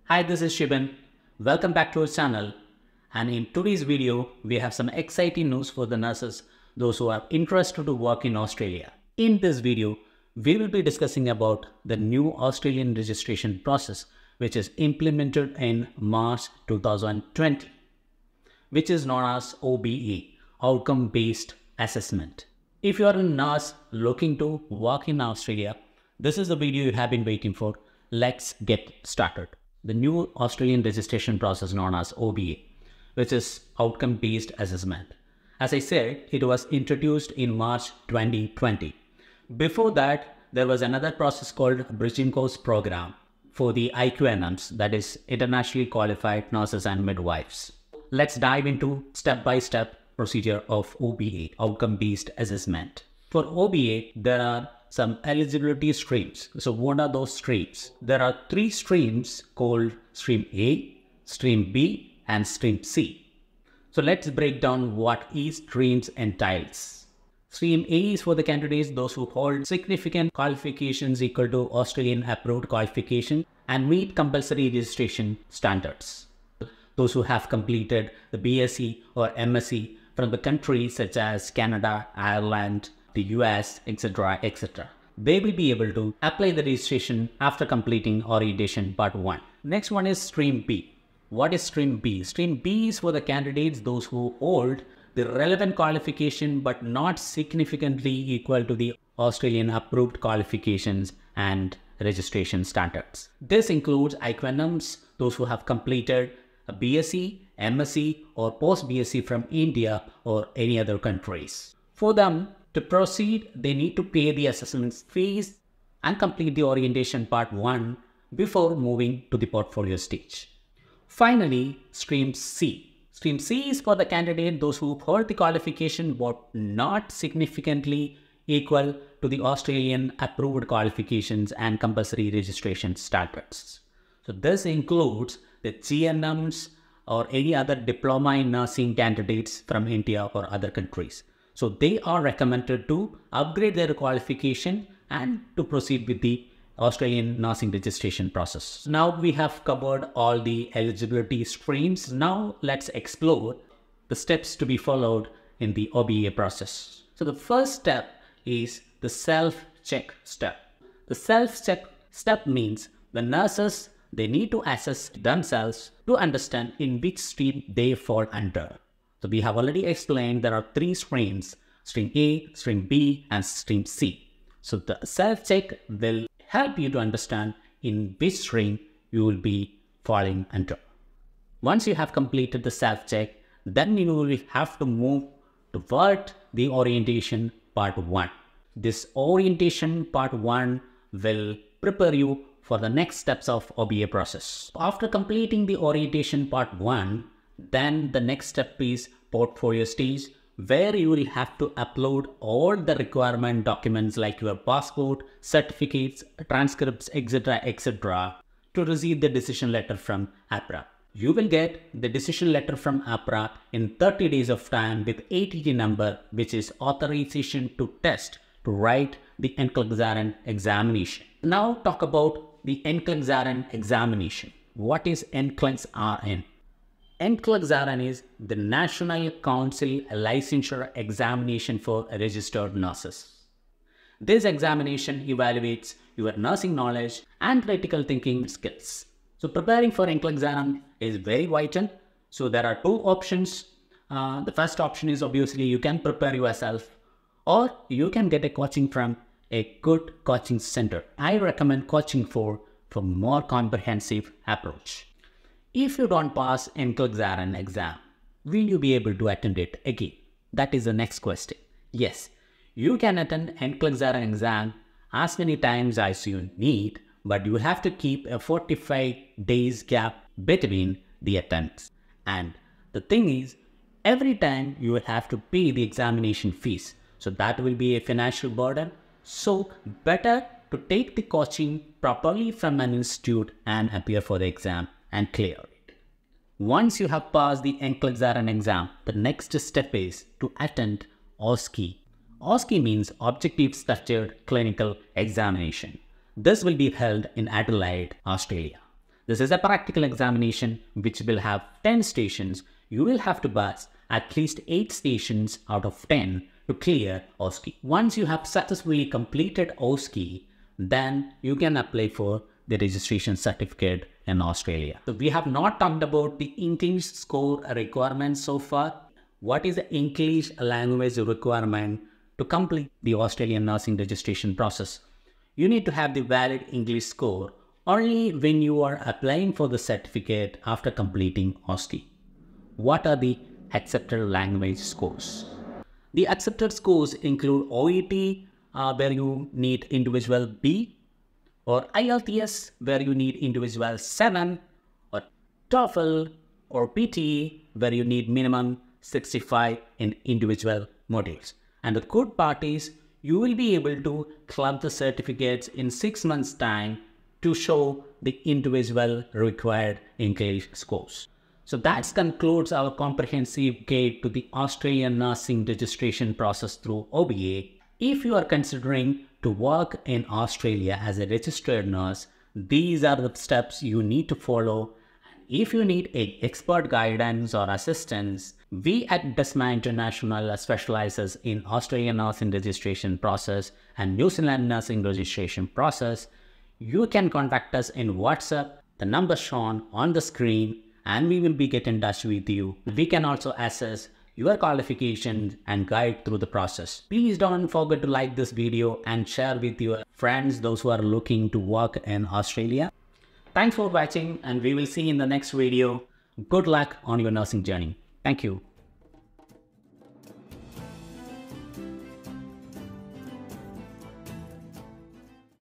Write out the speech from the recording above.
Hi, this is Shiban. Welcome back to our channel. And in today's video, we have some exciting news for the nurses, those who are interested to work in Australia. In this video, we will be discussing about the new Australian registration process, which is implemented in March 2020, which is known as OBA, Outcome-Based Assessment. If you are a nurse looking to work in Australia, this is the video you have been waiting for. Let's get started. The new Australian registration process known as OBA, which is Outcome-Based Assessment. As I said, it was introduced in March 2020. Before that, there was another process called Bridging Course Program for the IQNMs, that is Internationally Qualified Nurses and Midwives. Let's dive into step-by-step procedure of OBA, Outcome-Based Assessment. For OBA, there are some eligibility streams. So what are those streams? There are three streams called Stream A, Stream B, and Stream C. So let's break down what each streams entails. Stream A is for the candidates, those who hold significant qualifications equal to Australian approved qualification and meet compulsory registration standards. Those who have completed the BSc or MSc from the countries such as Canada, Ireland, the US, etc., etc. They will be able to apply the registration after completing orientation part 1. Next one is Stream B. What is Stream B? Stream B is for the candidates, those who hold the relevant qualification but not significantly equal to the Australian approved qualifications and registration standards. This includes IQNMs, those who have completed a BSc, MSc or post-BSc from India or any other countries. For them to proceed, they need to pay the assessment fees and complete the orientation part 1 before moving to the portfolio stage. Finally, Stream C. Stream C is for the candidate, those who hold the qualification but not significantly equal to the Australian approved qualifications and compulsory registration standards. So this includes the GNMs or any other diploma in nursing candidates from India or other countries. So they are recommended to upgrade their qualification and to proceed with the Australian nursing registration process. Now we have covered all the eligibility streams. Now let's explore the steps to be followed in the OBA process. So the first step is the self-check step. The self-check step means the nurses, they need to assess themselves to understand in which stream they fall under. So we have already explained there are three streams, Stream A, Stream B, and Stream C. So the self-check will help you to understand in which stream you will be falling under. Once you have completed the self-check, then you will have to move toward the orientation part 1. This orientation part 1 will prepare you for the next steps of OBA process. After completing the orientation part 1, then the next step is portfolio stage, where you will have to upload all the requirement documents like your passport, certificates, transcripts, etc., etc. to receive the decision letter from APHRA. You will get the decision letter from APHRA in 30 days of time with ATT number, which is authorization to test to write the NCLEX-RN examination. Now talk about the NCLEX-RN examination. What is NCLEX-RN? NCLEX-RN is the National Council Licensure Examination for Registered Nurses. This examination evaluates your nursing knowledge and critical thinking skills. So preparing for NCLEX-RN is very vital. So there are two options. The first option is obviously you can prepare yourself or you can get a coaching from a good coaching center. I recommend Coaching for more comprehensive approach. If you don't pass NCLEX-RN exam, will you be able to attend it again? That is the next question. Yes, you can attend NCLEX-RN exam as many times as you need, but you have to keep a 45 days gap between the attempts. And the thing is, every time you will have to pay the examination fees. So that will be a financial burden. So better to take the coaching properly from an institute and appear for the exam and clear it. Once you have passed the NCLEX-RN exam, the next step is to attend OSCE. OSCE means Objective Structured Clinical Examination. This will be held in Adelaide, Australia. This is a practical examination which will have 10 stations. You will have to pass at least 8 stations out of 10 to clear OSCE. Once you have successfully completed OSCE, then you can apply for the registration certificate in Australia. So we have not talked about the English score requirements so far. What is the English language requirement to complete the Australian nursing registration process? You need to have the valid English score only when you are applying for the certificate after completing OSCE. What are the accepted language scores? The accepted scores include OET, where you need individual B, or IELTS, where you need individual 7, or TOEFL or PT, where you need minimum 65 in individual modules. And the good part is you will be able to club the certificates in 6 months' time to show the individual required English scores. So that concludes our comprehensive guide to the Australian nursing registration process through OBA. If you are considering to work in Australia as a registered nurse, these are the steps you need to follow. If you need expert guidance or assistance, we at DESMA International specializes in Australian nursing registration process and New Zealand nursing registration process. You can contact us in WhatsApp, the number shown on the screen, and we will be getting in touch with you. We can also assess your qualifications and guide through the process. Please don't forget to like this video and share with your friends, those who are looking to work in Australia. Thanks for watching, and we will see you in the next video. Good luck on your nursing journey. Thank you.